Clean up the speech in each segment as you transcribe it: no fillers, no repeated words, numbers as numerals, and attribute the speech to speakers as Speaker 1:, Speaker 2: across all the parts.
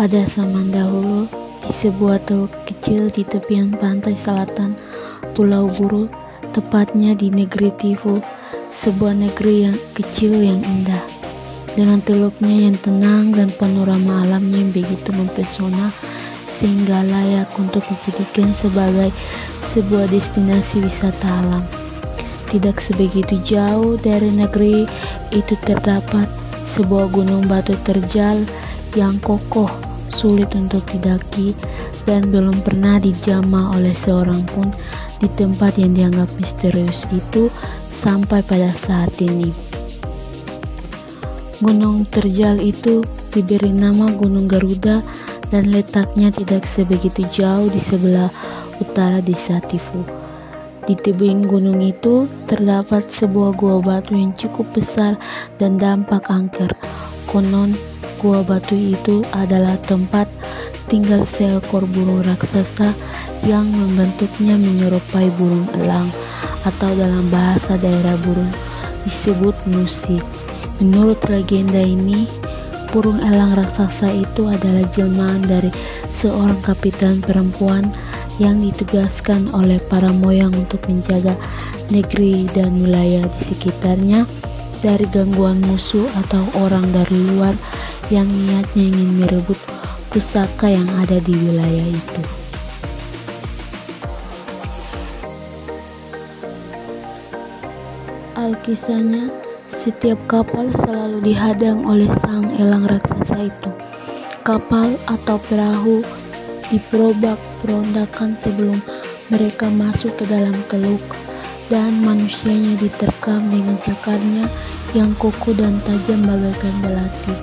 Speaker 1: Pada zaman dahulu, di sebuah teluk kecil di tepian pantai selatan Pulau Buru, tepatnya di negeri Tifu, sebuah negeri yang kecil yang indah. Dengan teluknya yang tenang dan panorama alamnya yang begitu mempesona, sehingga layak untuk dijadikan sebagai sebuah destinasi wisata alam. Tidak sebegitu jauh dari negeri itu terdapat sebuah gunung batu terjal yang kokoh, sulit untuk didaki, dan belum pernah dijamah oleh seorang pun di tempat yang dianggap misterius itu sampai pada saat ini. Gunung terjal itu diberi nama Gunung Garuda dan letaknya tidak sebegitu jauh di sebelah utara desa Tifu. Di tebing gunung itu terdapat sebuah gua batu yang cukup besar dan dampak angker. Konon, gua batu itu adalah tempat tinggal seekor burung raksasa yang membentuknya menyerupai burung elang, atau dalam bahasa daerah burung disebut nusi. Menurut legenda ini, burung elang raksasa itu adalah jelmaan dari seorang kapitan perempuan yang ditugaskan oleh para moyang untuk menjaga negeri dan wilayah di sekitarnya dari gangguan musuh atau orang dari luar yang niatnya ingin merebut pusaka yang ada di wilayah itu. Alkisahnya, setiap kapal selalu dihadang oleh sang elang raksasa itu. Kapal atau perahu diperobak-perondakan sebelum mereka masuk ke dalam teluk, dan manusianya diterkam dengan cakarnya yang kokoh dan tajam bagaikan belati.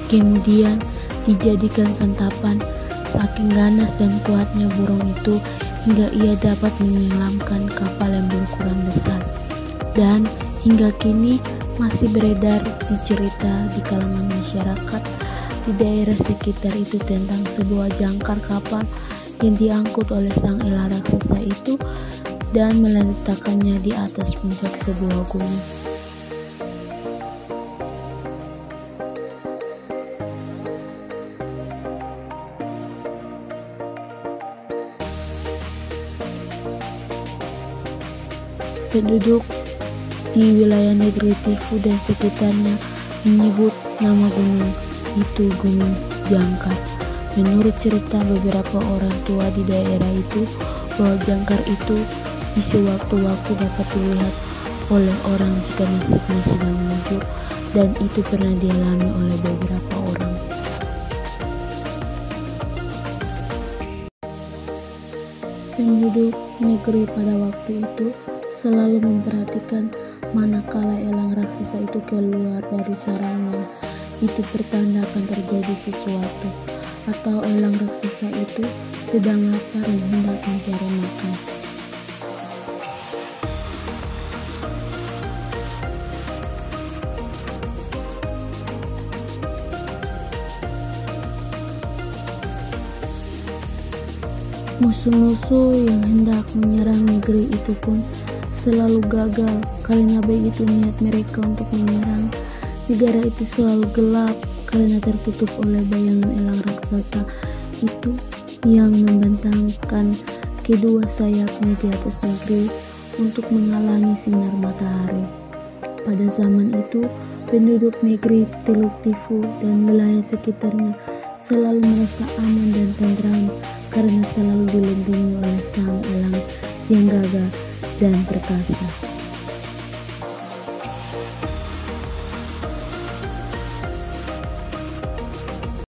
Speaker 1: Kemudian dijadikan santapan. Saking ganas dan kuatnya burung itu hingga ia dapat menenggelamkan kapal yang berukuran besar. Dan hingga kini masih beredar di cerita di kalangan masyarakat di daerah sekitar itu tentang sebuah jangkar kapal yang diangkut oleh sang elang raksasa itu dan meletakkannya di atas puncak sebuah gunung. Penduduk di wilayah negeri Tifu dan sekitarnya menyebut nama gunung itu Gunung Jangkar. Menurut cerita beberapa orang tua di daerah itu, bahwa jangkar itu di sewaktu-waktu dapat dilihat oleh orang jika nasibnya sedang mujur, dan itu pernah dialami oleh beberapa orang. Penduduk negeri pada waktu itu selalu memperhatikan manakala elang raksasa itu keluar dari sarangnya. Itu pertanda akan terjadi sesuatu, atau elang raksasa itu sedang lapar dan hendak mencari makan. Musuh-musuh yang hendak menyerang negeri itu pun selalu gagal, karena begitu niat mereka untuk menyerang, negara itu selalu gelap karena tertutup oleh bayangan elang raksasa itu yang membentangkan kedua sayapnya di atas negeri untuk menghalangi sinar matahari. Pada zaman itu, penduduk negeri Teluk Tifu dan wilayah sekitarnya selalu merasa aman dan tentram karena selalu dilindungi oleh sang elang yang gagah dan perkasa.